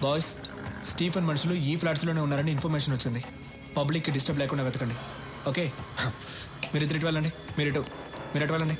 Boys, Stephen మనుషులు ఈ ఫ్లాట్స్లోనే ఉన్నారని ఇన్ఫర్మేషన్ వచ్చింది. పబ్లిక్కి డిస్టర్బ్ లేకుండా వెతకండి. ఓకే, మీరు ఇటు వెళ్ళండి. మీరు ఎటు వెళ్ళండి.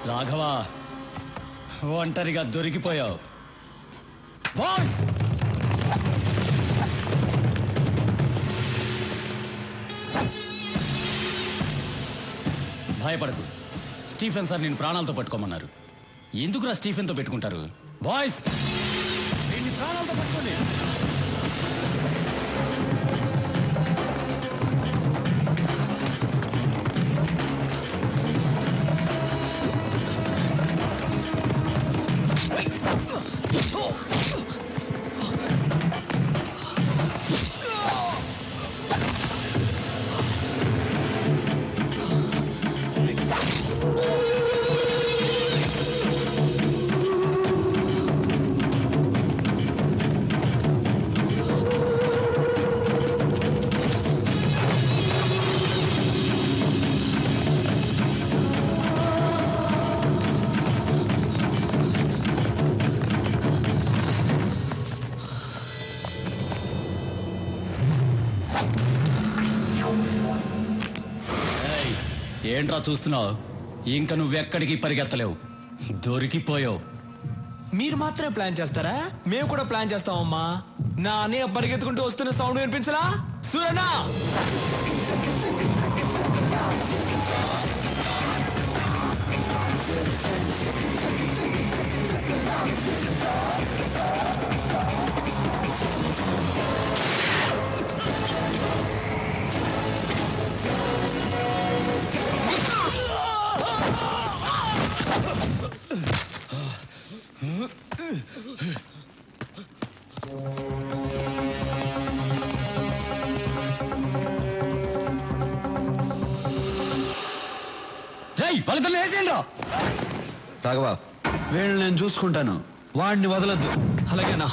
రాఘవా, ఒంటరిగా దొరికిపోయావు. బాయ్స్, భయపడకు. స్టీఫెన్ సార్ నేను ప్రాణాలతో పట్టుకోమన్నారు. ఎందుకురా స్టీఫెన్తో పెట్టుకుంటారు? బాయ్స్, వీడిని ప్రాణాలతో పట్టుకోండి. ఏంట్రా చూస్తున్నావు? ఇంక నువ్వెక్కడికి పరిగెత్తలేవు, దొరికిపోయావు. మీరు మాత్రమే ప్లాన్ చేస్తారా? మేము కూడా ప్లాన్ చేస్తామమ్మా. నా అన్నయ్య పరిగెత్తుకుంటూ వస్తున్న సౌండ్ వినిపించలా? సూరనా, వాళ్ళతో వేసేయండిరా. రాఘవా, వీళ్ళని నేను చూసుకుంటాను, వాడిని వదలొద్దు. అలాగేనా?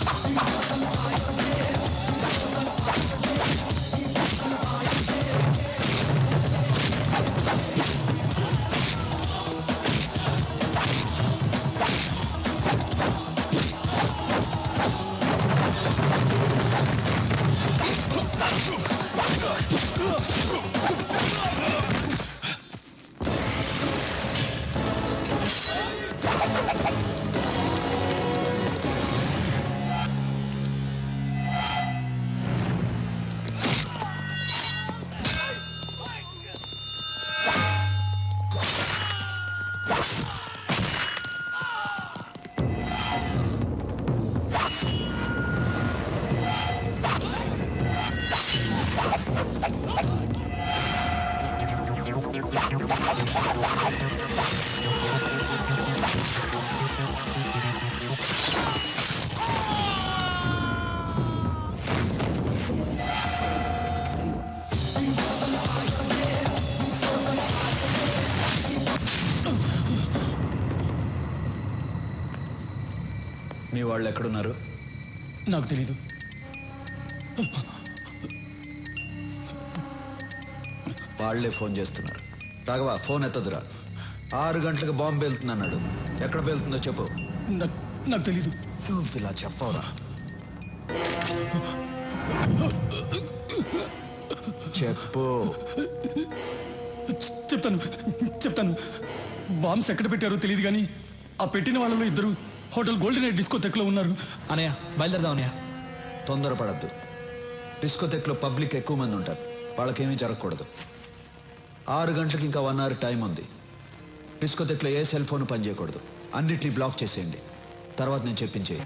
మీ వాళ్ళు ఎక్కడున్నారు? నాకు తెలీదు. వాళ్లే ఫోన్ చేస్తున్నారు. రాఘవా, ఫోన్ ఎత్తదురా. 6 గంటలకు బాంబు పేలుతుందన్నాడు. ఎక్కడ పేలుతుందో చెప్పు. నాకు తెలీదు. నువ్వు ఇలా చెప్పవరా? చెప్పు. చెప్తాను బాంబ్స్ ఎక్కడ పెట్టారో తెలియదు కానీ ఆ పెట్టిన వాళ్ళలో ఇద్దరు హోటల్ గోల్డెన్ ఎయిర్ డిస్కోటెక్లో ఉన్నారు. అనయ్య బయలుదేరదాం అనయ్య. తొందరపడద్దు. డిస్కోటెక్లో పబ్లిక్ ఎక్కువ మంది ఉంటారు, వాళ్ళకేమీ జరగకూడదు. 6 గంటలకు ఇంకా 1 అవర్ టైం ఉంది. డిస్కోటెక్లో ఏ సెల్ ఫోన్ పనిచేయకూడదు. అన్నిటినీ బ్లాక్ చేసేయండి. తర్వాత నేను చెప్పించేయి.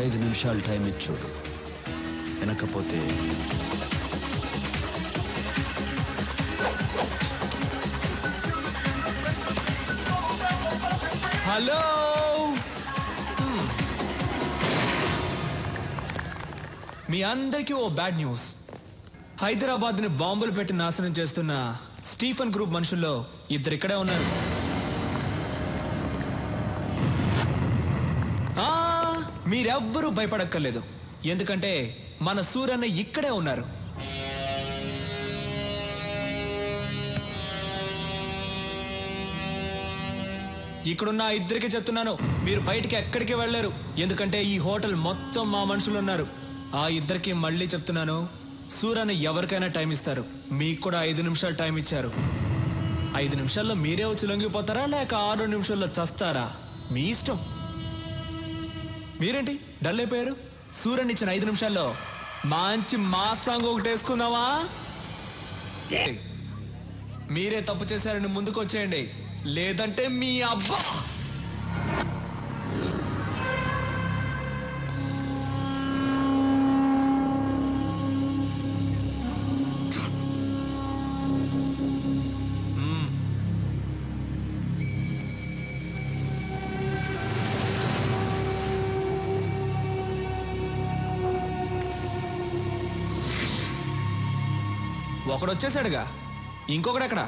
ఐదు నిమిషాలు టైం ఇచ్చి చూడు. వెనకపోతే హలో. మీ అందరికీ ఓ బ్యాడ్ న్యూస్. హైదరాబాద్ ని బాంబులు పెట్టి నాశనం చేస్తున్న స్టీఫెన్ గ్రూప్ మనుషుల్లో 2 ఇక్కడే ఉన్నారు. మీరెవ్వరూ భయపడక్కర్లేదు, ఎందుకంటే మన సూరన్న ఇక్కడే ఉన్నారు. ఇక్కడున్న 2 చెప్తున్నాను, మీరు బయటికి ఎక్కడికి వెళ్ళలేరు, ఎందుకంటే ఈ హోటల్ మొత్తం మా మనుషులు ఉన్నారు. ఆ 2 మళ్ళీ చెప్తున్నాను, సూరన్న ఎవరికైనా టైం ఇస్తారు. మీకు కూడా 5 నిమిషాలు టైం ఇచ్చారు. 5 నిమిషాల్లో మీరే వచ్చి లొంగిపోతారా లేక 6 నిమిషాల్లో చస్తారా, మీ ఇష్టం. మీరేంటి డల్ అయిపోయారు? సూరన్ ఇచ్చిన 5 నిమిషాల్లో మంచి మాస్ సాంగ్ ఒకటి వేసుకుందామా? మీరే తప్పు చేశారని ముందుకు వచ్చేయండి, లేదంటే మీ అబ్బా. ఒకడు వచ్చేసాడుగా, ఇంకొకడు ఎక్కడ?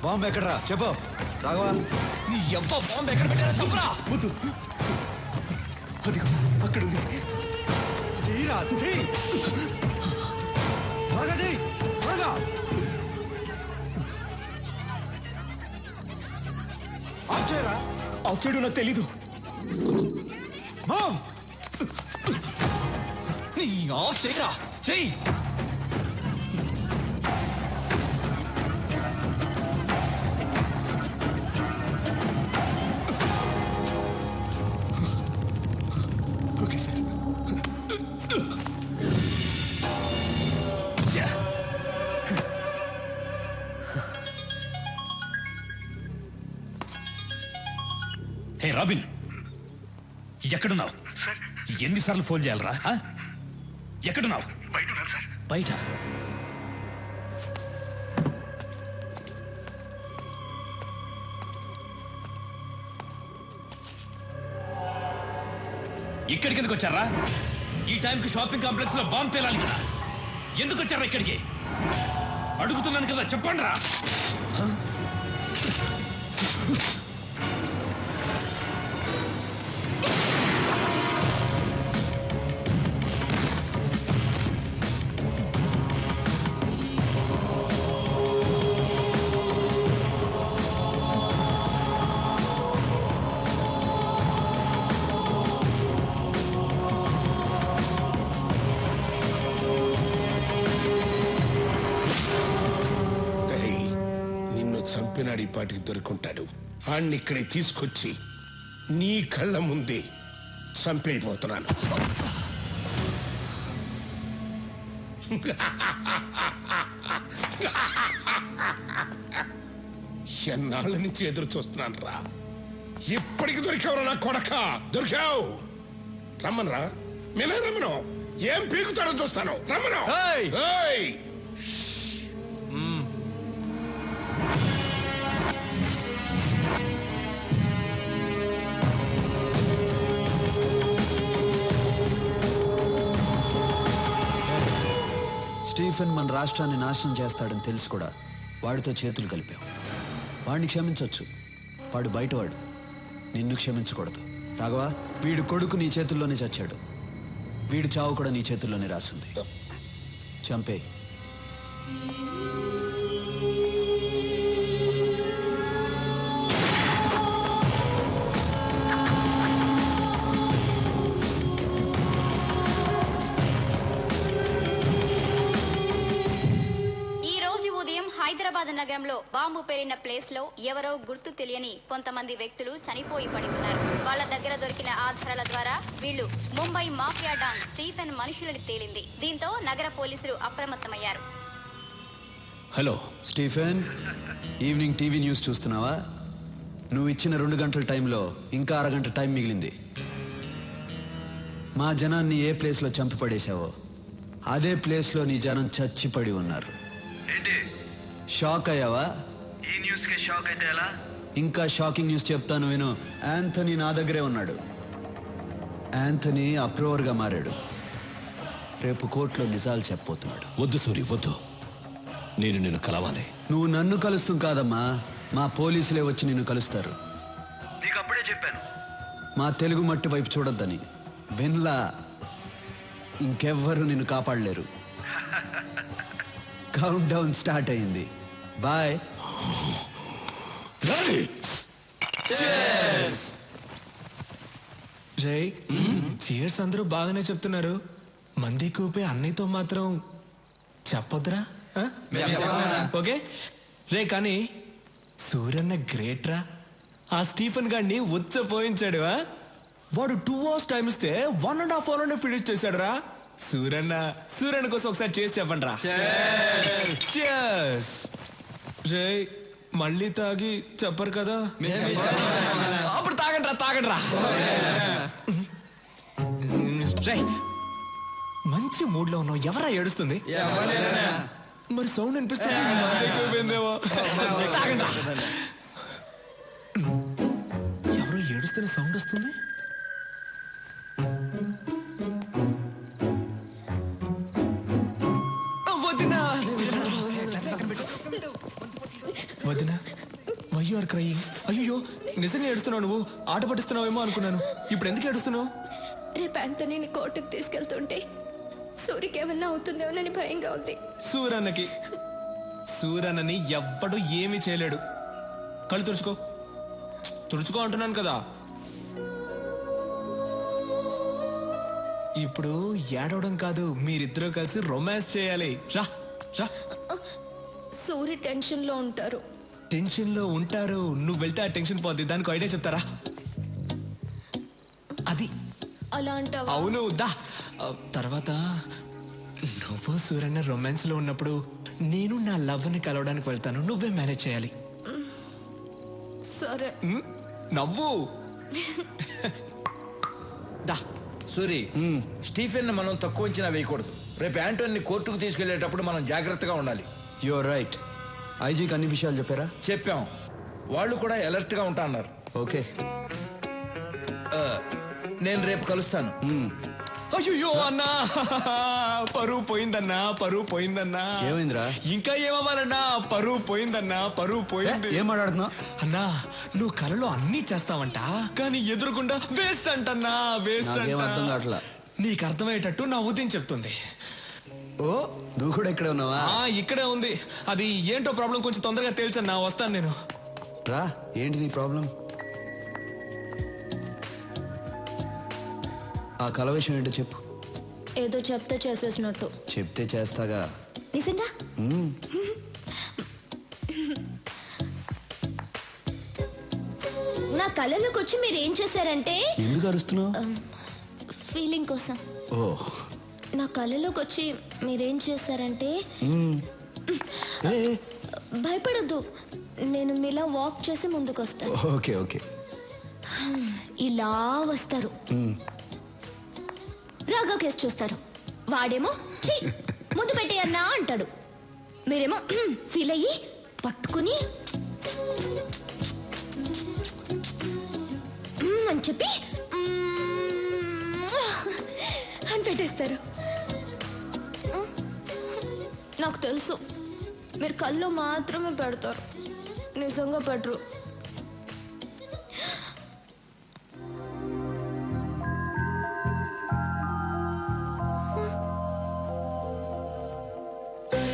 బాంబు ఎక్కడరా చెప్పు. రాఘవా, నీ ఎవ్వ బాంబు ఎక్కడ పెట్టారో చెప్పురా. అక్కడ ఆఫ్ చేయడం నాకు తెలీదు. నీ ఆఫ్ చేయరా, చెయ్యి. హే రాబిన్, ఎక్కడున్నావు? ఎన్నిసార్లు ఫోన్ చేయాలరా? ఎక్కడున్నావు? బయట. ఇక్కడికి ఎందుకు వచ్చారా? ఈ టైంకి షాపింగ్ కాంప్లెక్స్ లో బాంబు పేలాలి కదా, ఎందుకు వచ్చారా ఇక్కడికి? అడుగుతున్నాను కదా, చెప్పండి రా. చంపినాడు, ఈ పాటికి దొరుకుంటాడు. ఆణ్ణి ఇక్కడికి తీసుకొచ్చి నీ కళ్ళ ముందే చంపైపోతున్నాను. ఎన్నాళ్ళ నుంచి ఎదురు చూస్తున్నాను రా. ఇప్పటికి దొరికావురా నా కొడక, దొరికావు. రమ్మనరా, రమ్మను. ఏం పీకుతాడో చూస్తాను. రమ్మను. ఏయ్! ఏయ్! స్టీఫెన్ మన రాష్ట్రాన్ని నాశనం చేస్తాడని తెలుసు కూడా వాడితో చేతులు కలిపావు. వాడిని క్షమించవచ్చు, వాడు బయటవాడు. నిన్ను క్షమించకూడదు. రాఘవా, వీడు కొడుకు నీ చేతుల్లోనే చచ్చాడు. వీడి చావు కూడా నీ చేతుల్లోనే రాసింది. చంపే. హైదరాబాద్ నగరంలో బాంబు పేలిన ప్లేస్ లో ఎవరో గుర్తు తెలియని కొంతమంది వ్యక్తులు చనిపోయి పడి ఉన్నారు. వాళ్ళ దగ్గర దొరికిన ఆధారాల ద్వారా వీళ్ళు ముంబై మాఫియా డాన్ స్టీఫెన్ మనుషులని తేలింది. దీంతో నగర పోలీసులు అప్రమత్తమయ్యారు. Hello Stephen, evening TV news చూస్తున్నావా? నువ్వు ఇచ్చిన 2 గంటల టైంలో ఇంకా అరగంట టైం మిగిలింది. మా జనాన్ని ఏ ప్లేస్లో చంపి పడేశావో అదే ప్లేస్లో నీ జనం చచ్చిపడి ఉన్నారు. షాక్ అయ్యావా? ఈ న్యూస్ కి షాక్ అయితే ఎలా? ఇంకా షాకింగ్ న్యూస్ చెప్తాను విను. యాంథనీ నా దగ్గరే ఉన్నాడు. యాంథనీ అప్రూవర్గా మారాడు. రేపు కోర్టులో నిజాలు చెప్పబోతున్నాడు. వద్దు సూరి, వద్దు. నేను నిన్ను కలవాలి. నువ్వు నన్ను కలుస్తాం కాదమ్మా, మా పోలీసులే వచ్చి నిన్ను కలుస్తారు. నీకు అప్పుడే చెప్పాను. మా తెలుగు మట్టి వైపు చూడొద్దని. విన్లా, ఇంకెవ్వరూ నిన్ను కాపాడలేరు. కౌంట్ డౌన్ స్టార్ట్ అయింది. బాయ్. రే, చీర్స్ అందరూ బాగానే చెప్తున్నారు. మంది కూపే అన్నయ్యతో మాత్రం చెప్పొద్దురా? ఆ? ఓకే రే, కానీ సూర్యన్న గ్రేట్ రా. ఆ స్టీఫెన్ గాడిని ఉచ్చపోయించాడు. వాడు 2 hours టైం ఇస్తే 1.5 hour ఫినిష్ చేశాడు రా. సూర్యన్న కోసం ఒకసారి చేసి చెప్పండి రా. రే, మళ్ళీ తాగి చెప్పరు కదా? అప్పుడు తాగండి రా. రే, మంచి మూడ్ లో ఉన్నావు. ఎవరా ఏడుస్తుంది? మరి సౌండ్ అనిపిస్తుంది. తాగండి రా. ఎవరో ఏడుస్తున్న సౌండ్ వస్తుంది. వదినా, వై యు ఆర్ క్రయింగ్? అయ్యో, నిజంగా ఏడుస్తున్నావు నువ్వు? ఆట పట్టిస్తున్నావేమో అనుకున్నాను. ఇప్పుడు ఎందుకు ఏడుస్తున్నావు? రేపు యాంటనీని కోర్టుకు తీసుకెళ్తుంటే సూరికి ఏమన్నా అవుతుందేమోనని భయంగా ఉంది. సూరన్నని ఎవ్వడు ఏమీ చేయలేడు. కళ్ళు తుడుచుకో అంటున్నాను కదా. ఇప్పుడు ఏడవడం కాదు, మీరిద్దరూ కలిసి రొమాన్స్ చేయాలి. రా రా. సూరి టెన్షన్ లో ఉంటారు. టెన్షన్ లో ఉంటారు. నువ్వు వెళ్తే ఆ టెన్షన్ పోద్ది. దానికి ఐడియా చెప్తారా? అది అలా అంటావా? అవును, దా. తర్వాత నువ్వు సూర్యన్న రొమాన్స్ లో ఉన్నప్పుడు నేను నా లవ్ ని కలవడానికి వెళ్తాను. నువ్వే మేనేజ్ చేయాలి. సరే. నవ్వు. దా. సూరి, స్టీఫెన్ మనం తక్కువ అంచనా వేయకూడదు. రేపు యాంటోని కోర్టుకు తీసుకెళ్లేటప్పుడు మనం జాగ్రత్తగా ఉండాలి. You are right. ఐజీకి అన్ని విషయాలు చెప్పారా? చెప్పాం. వాళ్ళు కూడా అలర్ట్ గా ఉంటా అన్నారు. ఓకే, నేను రేపు కలుస్తాను. అయ్యో అన్నా, పరువు పోయిందన్నా. ఏమైందిరా? ఇంకా ఏమవ్వాలన్నా? పరువు పోయింది. ఏం మాట్లాడుతున్నావు? అన్నా, నువ్వు కలలో అన్నీ చేస్తావంట, కానీ ఎదురుకుండా వేస్ట్ అంటన్నా. నాకేం అర్థం కావట్లా. నీకు అర్థమయ్యేటట్టు నా ఉదయం చెప్తుంది. ఓ, నువ్వు కూడా ఇక్కడే ఉన్నావా? ఇక్కడే ఉంది. అది ఏంటో ప్రాబ్లం కొంచెం తొందరగా తేల్చన్నా. వస్తాను నేను. రా. ఏంటి నీ ప్రాబ్లం? ఆ కల విషయం ఏంటో చెప్పు. ఏదో చెప్తే చేసేసినట్టు. చెప్తే చేస్తాగా. నిజంగా? నా కళలోకి వచ్చి మీరు ఏం చేశారంటే, ఎందుకు అరుస్తున్నావు? ఫీలింగ్ కోసం. ఓ, నా కళలోకి వచ్చి మీరేం చేశారంటే, భయపడద్దు, నేను మీలా వాక్ చేసి ముందుకు వస్తాను. Okay okay. ఇలా వస్తారు. రాఘవ్ కేసు చూస్తారు. వాడేమో "ఛీ, ముందు పెట్టేయన్నా అంటాడు. మీరేమో ఫీల్ అయ్యి పట్టుకుని అని చెప్పి అని పెట్టేస్తారు. నాకు తెలుసు మీరు కళ్ళు మాత్రమే పెడతారు, నిజంగా పెట్టరు.